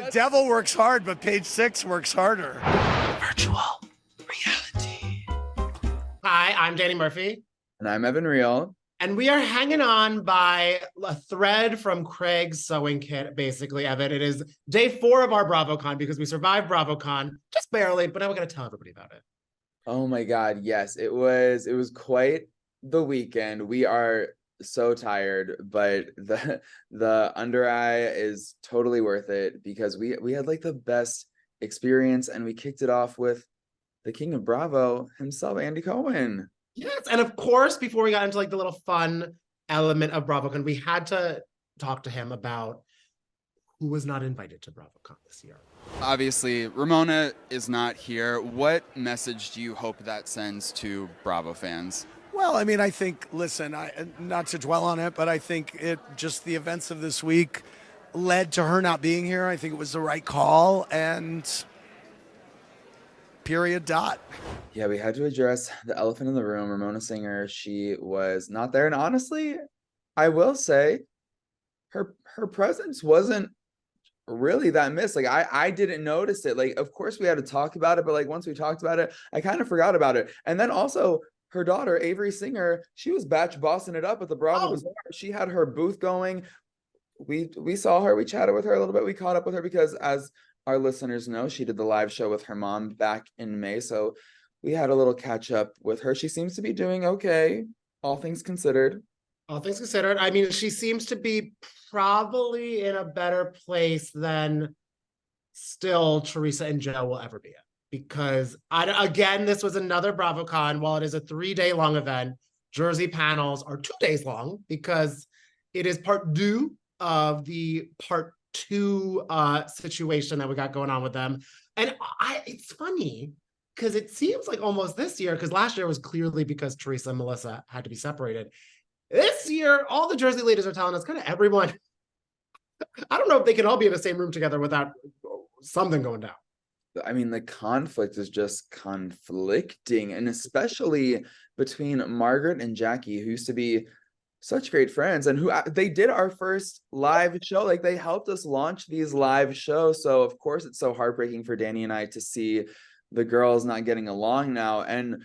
The devil works hard, but page 6 works harder. Virtual reality. Hi, I'm Danny Murphy. And I'm Evan Real. And we are hanging on by a thread from Craig's sewing kit, basically, Evan. It is day 4 of our BravoCon because we survived BravoCon, just barely, but now we're going to tell everybody about it. Oh my God, yes. It was quite the weekend. We are so tired, but the under eye is totally worth it because we had like the best experience, and we kicked it off with the king of Bravo himself, Andy Cohen. Yes, and of course, before we got into like the little fun element of BravoCon, we had to talk to him about who was not invited to BravoCon this year. Obviously, Ramona is not here. What message do you hope that sends to Bravo fans? Well, I mean, I think, listen, not to dwell on it, but I think the events of this week led to her not being here. I think it was the right call, and period, dot. Yeah, we had to address the elephant in the room. Ramona Singer, she was not there. And honestly, I will say her presence wasn't really that missed. Like I didn't notice it. Like, of course we had to talk about it, but like once we talked about it, I kind of forgot about it. And then also her daughter, Avery Singer, she was batch bossing it up at the Bravo Bazaar. She had her booth going. We saw her, we chatted with her a little bit. We caught up with her because, as our listeners know, she did the live show with her mom back in May. So we had a little catch up with her. She seems to be doing okay, all things considered. All things considered. I mean, she seems to be probably in a better place than still Teresa and Joe will ever be in. Because, again, this was another BravoCon. While it is a 3-day long event, Jersey panels are 2 days long because it is part 2 of the part 2 situation that we got going on with them. And it's funny because it seems like almost this year, because last year was clearly because Teresa and Melissa had to be separated. This year, all the Jersey ladies are telling us kind of everyone, I don't know if they can all be in the same room together without something going down. I mean, the conflict is just conflicting, and especially between Margaret and Jackie, who used to be such great friends, and who they did our first live show. Like, they helped us launch these live shows. So of course it's so heartbreaking for Danny and I to see the girls not getting along now. And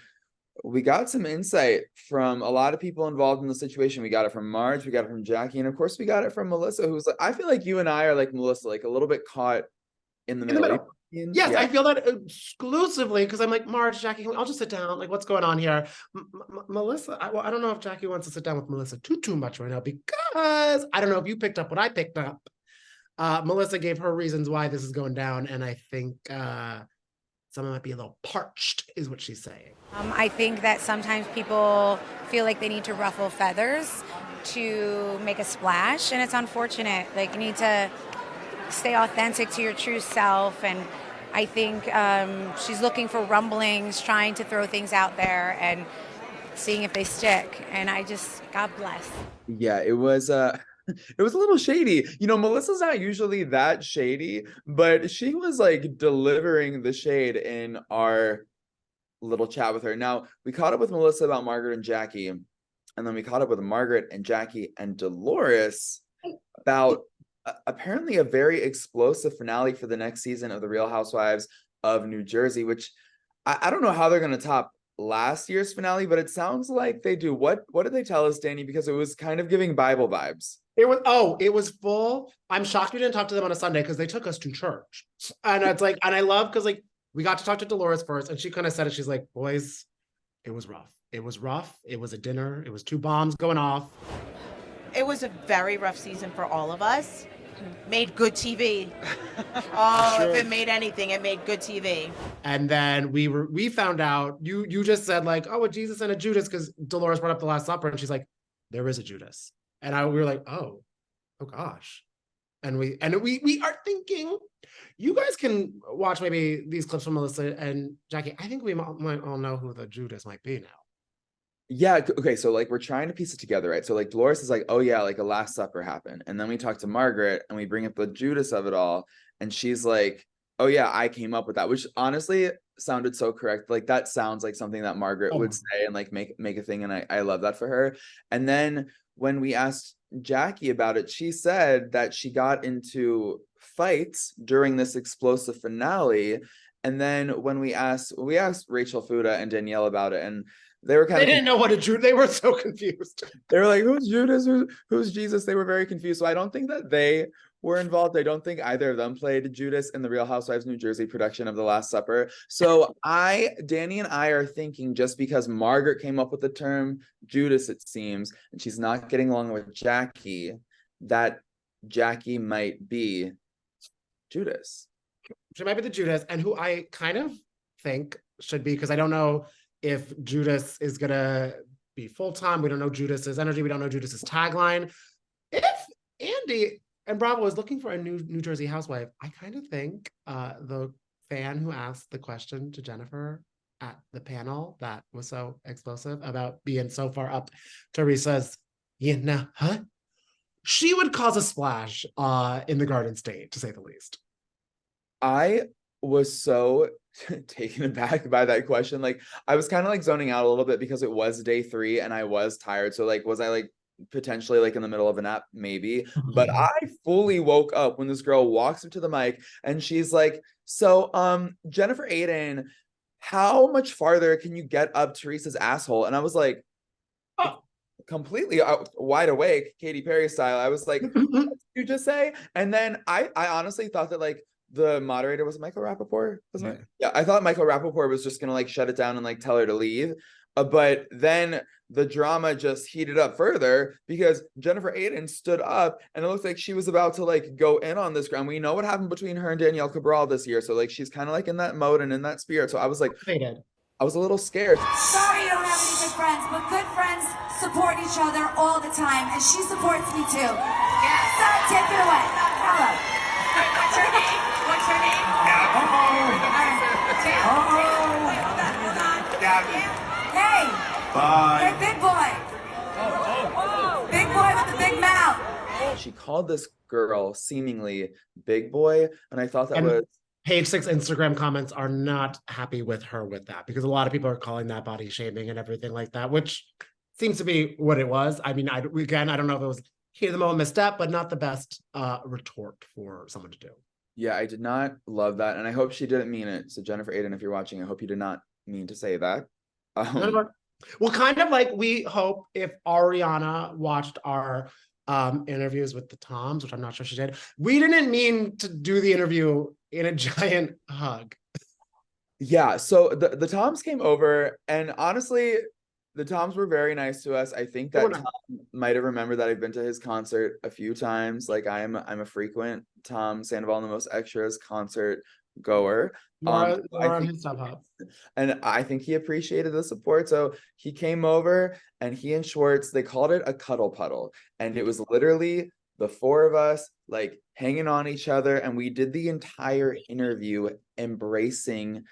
we got some insight from a lot of people involved in the situation. We got it from Marge, we got it from Jackie, and of course we got it from Melissa, who's like, I feel like you and I are like Melissa, like a little bit caught in the middle. Yes, yeah. I feel that exclusively because I'm like, Marge, Jackie, I'll just sit down. Like, what's going on here? Melissa, I don't know if Jackie wants to sit down with Melissa too much right now because I don't know if you picked up what I picked up. Melissa gave her reasons why this is going down, and I think someone might be a little parched, is what she's saying. I think that sometimes people feel like they need to ruffle feathers to make a splash, and it's unfortunate. Like, you need to stay authentic to your true self, and I think she's looking for rumblings, trying to throw things out there and seeing if they stick, and God bless. Yeah, it was a little shady. You know, Melissa's not usually that shady, but she was like delivering the shade in our little chat with her. Now, we caught up with Melissa about Margaret and Jackie, and then we caught up with Margaret and Jackie and Dolores about apparently a very explosive finale for the next season of The Real Housewives of New Jersey, which I don't know how they're going to top last year's finale, but it sounds like they do. What did they tell us, Danny? Because it was kind of giving Bible vibes. It was full. I'm shocked we didn't talk to them on a Sunday because they took us to church. And it's like, and I love because like we got to talk to Dolores first, and she kind of said it. She's like, boys, it was rough. It was rough. It was a dinner. It was 2 bombs going off. It was a very rough season for all of us. Made good TV. Oh, sure. If it made anything, it made good TV. And then we found out, you just said like, oh, a Jesus and a Giudice, because Dolores brought up the Last Supper, and she's like, there is a Giudice. And we were like, oh gosh. And we are thinking, you guys can watch maybe these clips from Melissa and Jackie. I think we might all know who the Giudice might be now. Yeah, okay, so like we're trying to piece it together, right? So like Dolores is like, oh yeah, like a Last Supper happened. And then we talk to Margaret and we bring up the Giudice of it all. And she's like, oh yeah, I came up with that, which honestly sounded so correct. Like that sounds like something that Margaret would say and like make a thing. And I love that for her. And then when we asked Jackie about it, she said that she got into fights during this explosive finale. And then when we asked Rachel Fuda and Danielle about it, and they were They didn't know what to do. They were so confused. They were like, who's Judas? Who's Jesus? They were very confused. So I don't think that they were involved. I don't think either of them played Judas in the Real Housewives New Jersey production of The Last Supper. So Danny and I are thinking, just because Margaret came up with the term Judas, it seems, and she's not getting along with Jackie, that Jackie might be Judas. She might be the Judas, and who I kind of think should be, because I don't know if Judas is gonna be full-time. We don't know Judas's energy. We don't know Judas's tagline. If Andy and Bravo is looking for a New Jersey housewife, I kind of think the fan who asked the question to Jennifer at the panel that was so explosive about being so far up Teresa's, she would cause a splash in the Garden State, to say the least. I was so taken aback by that question. Like, I was kind of like zoning out a little bit because it was day 3 and I was tired. So like, was I like potentially like in the middle of a nap? Maybe. But I fully woke up when this girl walks up to the mic and she's like, so Jennifer Aiden, how much farther can you get up Teresa's asshole? And I was like, oh, completely wide awake, Katy Perry style. I was like, what did you just say? And then I honestly thought that like the moderator was Michael Rappaport, wasn't it? Yeah, I thought Michael Rappaport was just gonna like shut it down and like tell her to leave. But then the drama just heated up further because Jennifer Aiden stood up and it looked like she was about to like go in on this ground. We know what happened between her and Danielle Cabral this year. So like she's kind of like in that mode and in that spirit. So I was like, I was a little scared. Sorry you don't have any good friends, but good friends support each other all the time, and she supports me too. Yeah. So take it away. Hello. What's her name? What's her name? Hold on. Gabby. Hey. Bye. Hey, big boy. Big boy with the big mouth. She called this girl seemingly big boy, and I thought that was... Page 6 Instagram comments are not happy with her with that, because a lot of people are calling that body shaming and everything like that, which seems to be what it was. I mean, I don't know if it was heat of the moment misstep, but not the best retort for someone to do. Yeah, I did not love that, and I hope she didn't mean it. So Jennifer Aiden, if you're watching, I hope you did not mean to say that. Well, kind of like we hope if Ariana watched our interviews with the Toms, which I'm not sure she did, we didn't mean to do the interview in a giant hug. Yeah, so the Toms came over, and honestly, the Toms were very nice to us. I think that Tom might have remembered that I've been to his concert a few times. Like I'm a frequent Tom Sandoval and the Most Extras concert goer. On his StubHub. And I think he appreciated the support. So he came over, and he and Schwartz, they called it a cuddle puddle. And it was literally the 4 of us like hanging on each other. And we did the entire interview embracing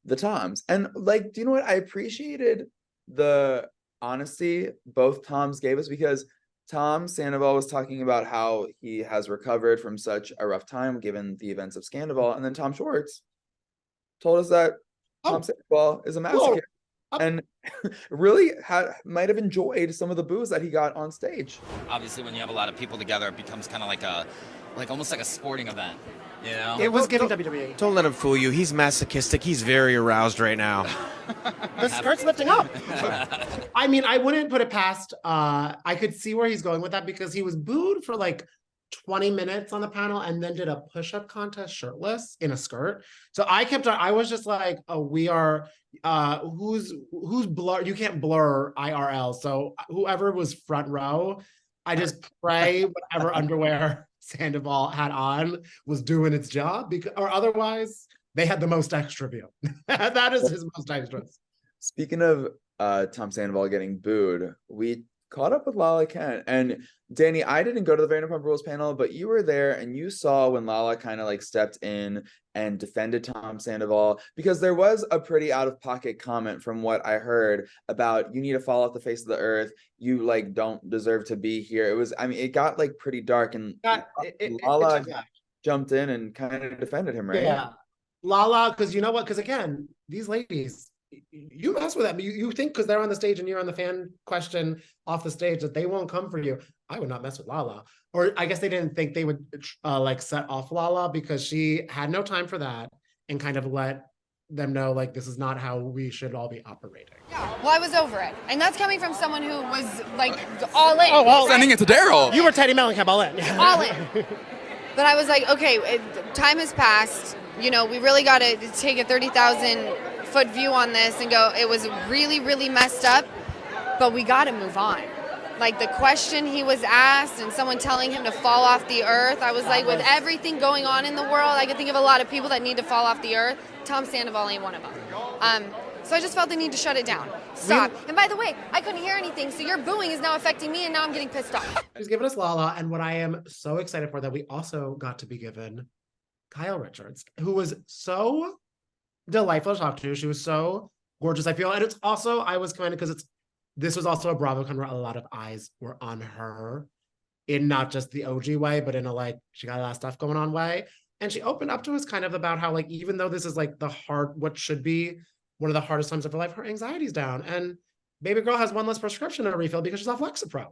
the Toms. And like, do you know what? I appreciated the honesty both Toms gave us, because Tom Sandoval was talking about how he has recovered from such a rough time given the events of Sandoval. And then Tom Schwartz told us that Tom Sandoval is a masochist and really might have enjoyed some of the boos that he got on stage. Obviously, when you have a lot of people together, it becomes kind of like almost like a sporting event. You know? It was giving WWE. Don't let him fool you. He's masochistic. He's very aroused right now. The skirt's lifting up. I mean, I wouldn't put it past. I could see where he's going with that, because he was booed for like 20 minutes on the panel and then did a push-up contest shirtless in a skirt. So I was just like, oh, we are, who's blur? You can't blur IRL. So whoever was front row, I just pray whatever underwear Sandoval had on was doing its job, because, or otherwise they had the most extra view. That is his most extra. Speaking of Tom Sandoval getting booed, we caught up with Lala Kent. And Danny, I didn't go to the Vanderpump Rules panel, but you were there and you saw when Lala kind of like stepped in and defended Tom Sandoval, because there was a pretty out-of-pocket comment from what I heard about, you need to fall off the face of the earth. You like don't deserve to be here. It was, I mean, it got like pretty dark, and Lala jumped in and kind of defended him, right? Yeah. Lala, because you know what? Because again, these ladies, you mess with them. You think because they're on the stage and you're on the fan question off the stage that they won't come for you. I would not mess with Lala. Or I guess they didn't think they would like set off Lala because she had no time for that and kind of let them know like this is not how we should all be operating. Well, I was over it. And that's coming from someone who was like all in. Oh, well, Sending it to Daryl. You were Teddy Mellencamp all in. All in. But I was like, okay, time has passed. You know, we really got to take a 30,000-foot view on this and go, it was really, really messed up, but we got to move on. Like the question he was asked and someone telling him to fall off the earth, I was like, with everything going on in the world, I can think of a lot of people that need to fall off the earth. Tom Sandoval ain't one of them. So I just felt the need to shut it down. Stop. And by the way, I couldn't hear anything, so your booing is now affecting me, and now I'm getting pissed off. She's given us Lala, and what I am so excited for that we also got to be given Kyle Richards, who was so delightful to talk to. She was so gorgeous, I feel. And it's also, I was commended because this was also a BravoCon where a lot of eyes were on her in not just the OG way, but in a like, she got a lot of stuff going on way. And she opened up to us kind of about how like, even though this is like what should be one of the hardest times of her life, her anxiety's down. And baby girl has one less prescription to refill because she's off Lexapro.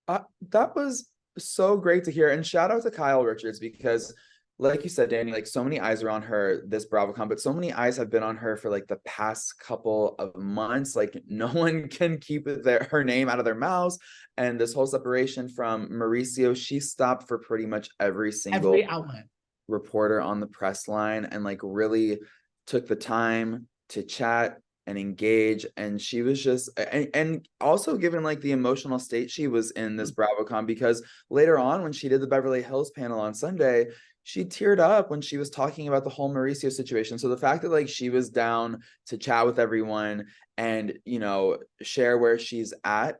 That was so great to hear. And shout out to Kyle Richards because like you said, Danny, like so many eyes are on her this BravoCon, but so many eyes have been on her for like the past couple of months. Like no one can keep her name out of their mouths. And this whole separation from Mauricio, she stopped for pretty much every single outlet reporter on the press line and like really took the time to chat and engage. And she was just, and also given like the emotional state she was in this BravoCon, because later on when she did the Beverly Hills panel on Sunday, she teared up when she was talking about the whole Mauricio situation. So the fact that like she was down to chat with everyone and, you know, share where she's at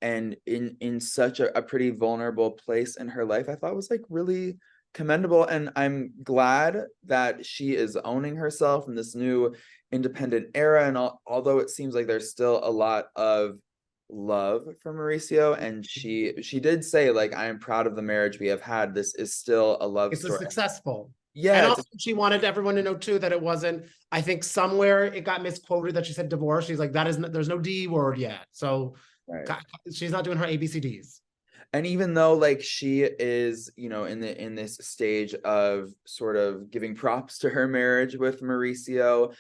and in such a pretty vulnerable place in her life, I thought was like really commendable. And I'm glad that she is owning herself in this new independent era. And although it seems like there's still a lot of love for Mauricio, and she did say like, I am proud of the marriage we have had. This is still a love story. It's successful. Yeah. And also she wanted everyone to know too that it wasn't, I think somewhere it got misquoted that she said divorce. She's like, there's no D word yet. So right. She's not doing her ABCDs. And even though like she is, you know, in this stage of sort of giving props to her marriage with Mauricio,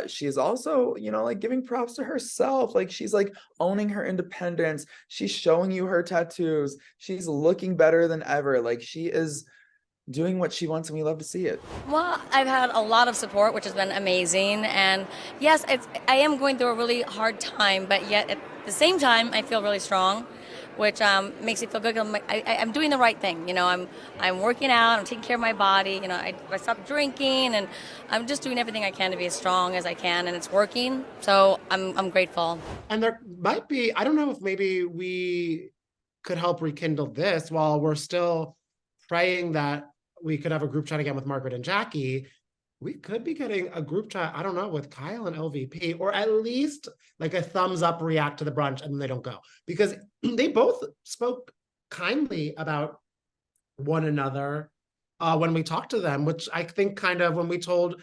she is also, you know, like giving props to herself. Like she's like owning her independence. She's showing you her tattoos. She's looking better than ever. Like she is doing what she wants, and we love to see it. Well, I've had a lot of support, which has been amazing. And yes, I am going through a really hard time, but yet at the same time, I feel really strong, which makes me feel good. I'm doing the right thing. You know, I'm working out, I'm taking care of my body. You know, I stopped drinking, and I'm just doing everything I can to be as strong as I can, and it's working. So I'm grateful. And there might be, I don't know if maybe we could help rekindle this while we're still praying that we could have a group chat again with Margaret and Jackie. We could be getting a group chat, I don't know, with Kyle and LVP, or at least like a thumbs up react to the brunch and then they don't go. Because they both spoke kindly about one another when we talked to them, which I think kind of when we told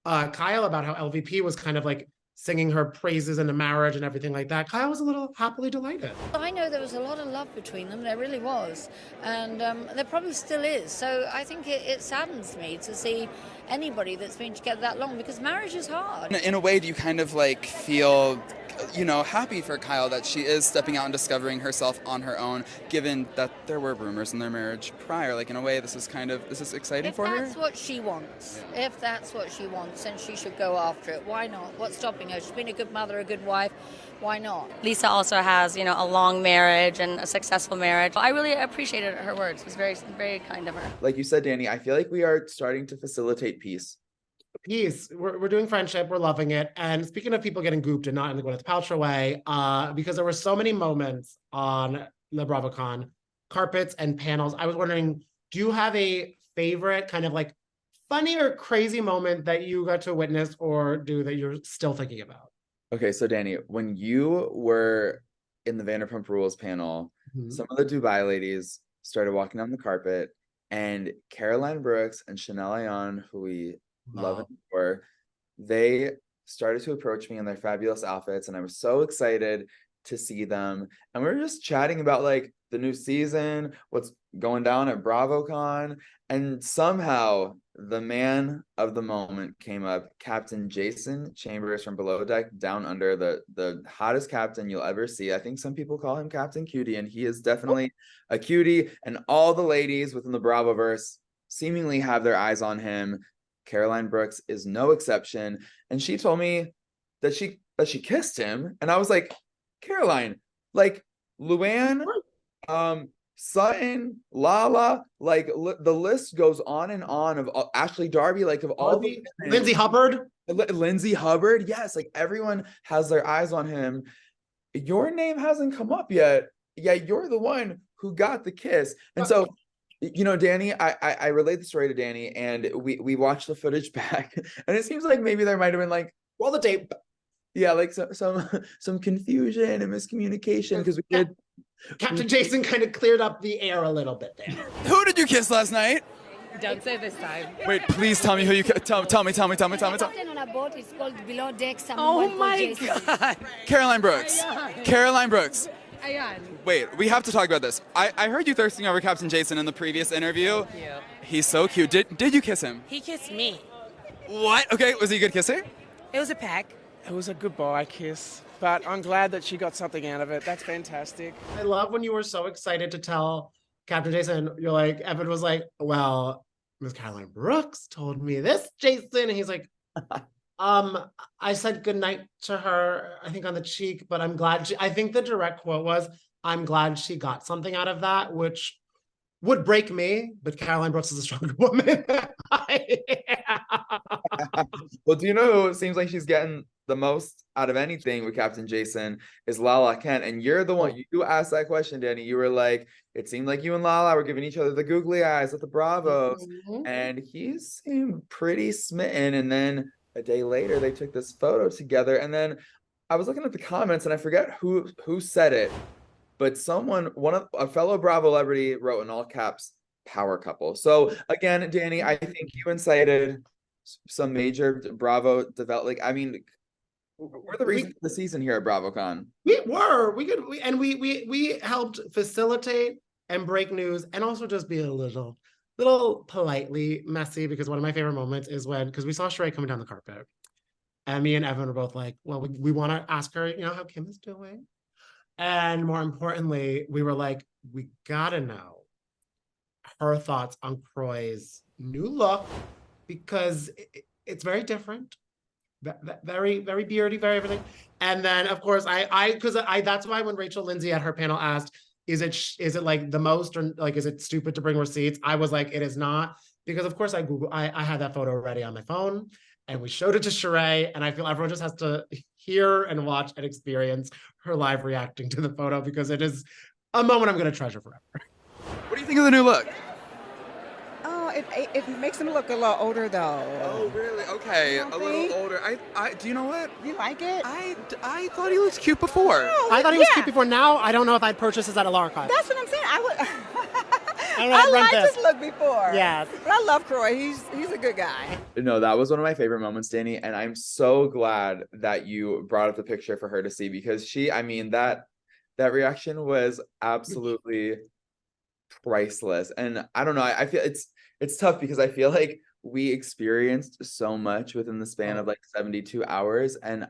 Kyle about how LVP was kind of like singing her praises in the marriage and everything like that, Kyle was a little happily delighted. I know there was a lot of love between them, there really was, and there probably still is. So I think it saddens me to see anybody that's been together that long, because marriage is hard. In a way, do you kind of like feel, you know, happy for Kyle that she is stepping out and discovering herself on her own, given that there were rumors in their marriage prior? Like, in a way, this is exciting for her? If that's what she wants, then she should go after it. Why not? What's stopping her? She's been a good mother, a good wife. Why not? Lisa also has, you know, a long marriage and a successful marriage. I really appreciated her words. It was very, very kind of her. Like you said, Danny, I feel like we are starting to facilitate peace. Peace. We're doing friendship. We're loving it. And speaking of people getting gooped and not in the Gwyneth Paltrow way, because there were so many moments on the BravoCon, carpets and panels, I was wondering, do you have a favorite kind of like funny or crazy moment that you got to witness or do that you're still thinking about? Okay, so Danny, when you were in the Vanderpump Rules panel, some of the Dubai ladies started walking down the carpet, and Caroline Brooks and Chanel Ayan, who we love and adore, they started to approach me in their fabulous outfits, and I was so excited to see them. And we were just chatting about like the new season, what's going down at BravoCon, and somehow the man of the moment came up, Captain Jason Chambers from Below Deck Down Under, the hottest captain you'll ever see. I think some people call him Captain Cutie, and he is definitely a cutie, and all the ladies within the Bravoverse seemingly have their eyes on him. Caroline Brooks is no exception, and she told me that she kissed him, and I was like, Caroline, like Luann, Sutton, Lala, like the list goes on and on of Ashley Darby, like of all the Lindsay Hubbard. Lindsay Hubbard, yes, like everyone has their eyes on him. Your name hasn't come up yet. You're the one who got the kiss. And so, you know, Danny, I relayed the story to Danny, and we watched the footage back, and it seems like maybe there might have been like, roll the tape. Yeah, like some confusion and miscommunication, because we did. Captain Jason kind of cleared up the air a little bit there. Who did you kiss last night? Don't say this time. Wait, please tell me who you tell me. Captain on a boat is called Below Deck. Oh my God. Caroline Brooks. Ayan. Caroline Brooks. Ayan. Wait, we have to talk about this. I heard you thirsting over Captain Jason in the previous interview. Thank you. He's so cute. Did you kiss him? He kissed me. What? Okay, was he a good kisser? It was a peck. It was a goodbye kiss, but I'm glad that she got something out of it. That's fantastic. I love when you were so excited to tell Captain Jason, you're like, Evan was like, well, Miss Caroline Brooks told me this, Jason. And he's like, I said goodnight to her, I think on the cheek, but I'm glad I think the direct quote was, I'm glad she got something out of that, which would break me, but Caroline Brooks is a stronger woman. Well, do you know who it seems like she's getting the most out of anything with Captain Jason is Lala Kent. And you're the one, you asked that question, Danny. You were like, it seemed like you and Lala were giving each other the googly eyes at the Bravos. And he seemed pretty smitten. And then a day later, they took this photo together. And then I was looking at the comments, and I forget who said it, but a fellow Bravo celebrity wrote in all caps, power couple. So again, Danny, I think you incited some major Bravo development. I mean, we're the reason for the season here at BravoCon. We helped facilitate and break news, and also just be a little politely messy, because one of my favorite moments is because we saw Sheree coming down the carpet, and me and Evan were both like, well, we want to ask her, how Kim is doing. And more importantly, we were like, we gotta know her thoughts on Croy's new look, because it's very different, very, very beardy, very everything. And then, of course, that's why when Rachel Lindsay at her panel asked, is it like the most, or like, is it stupid to bring receipts? I was like, it is not, because of course I had that photo already on my phone, and we showed it to Sheree, and I feel everyone just has to hear and watch and experience her live reacting to the photo, because it is a moment I'm going to treasure forever. What do you think of the new look? Oh, it makes him look a little older though. Oh, really? Okay, a little older. I do you know what? You like it? I thought he looked cute before. Oh, I thought he was cute before. Now I don't know if I'd purchase this at a lower cost. That's what I'm saying. I liked his look before. Yeah. But I love Croy. He's a good guy. No, that was one of my favorite moments, Danny. And I'm so glad that you brought up the picture for her to see, because that reaction was absolutely priceless. And I don't know, I feel it's tough, because I feel like we experienced so much within the span of like 72 hours. And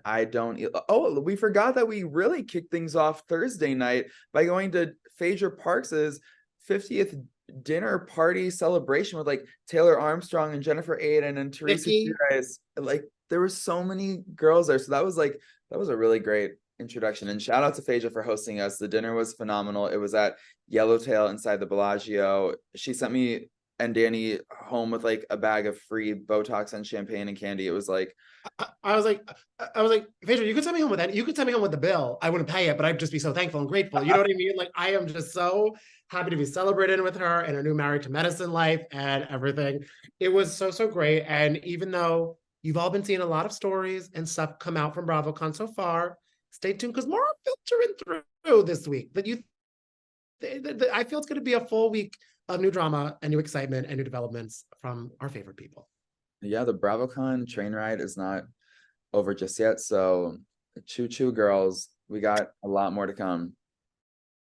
we forgot that we really kicked things off Thursday night by going to Phaedra Parks's 50th dinner party celebration with like Taylor Armstrong and Jennifer Aiden and Teresa Giudice. Like, there were so many girls there. So that was a really great introduction. And shout out to Phaedra for hosting us. The dinner was phenomenal. It was at Yellowtail inside the Bellagio. She sent me and Danny home with like a bag of free Botox and champagne and candy. It was like, I was like, Phaedra, you could send me home with that. You could send me home with the bill. I wouldn't pay it, but I'd just be so thankful and grateful. You know what I mean? Like, I am just so happy to be celebrating with her and her new Married to Medicine life and everything. It was so, so great. And even though you've all been seeing a lot of stories and stuff come out from BravoCon so far, stay tuned, because more are filtering through this week. I feel it's going to be a full week of new drama and new excitement and new developments from our favorite people. Yeah, the BravoCon train ride is not over just yet. So choo choo, girls. We got a lot more to come.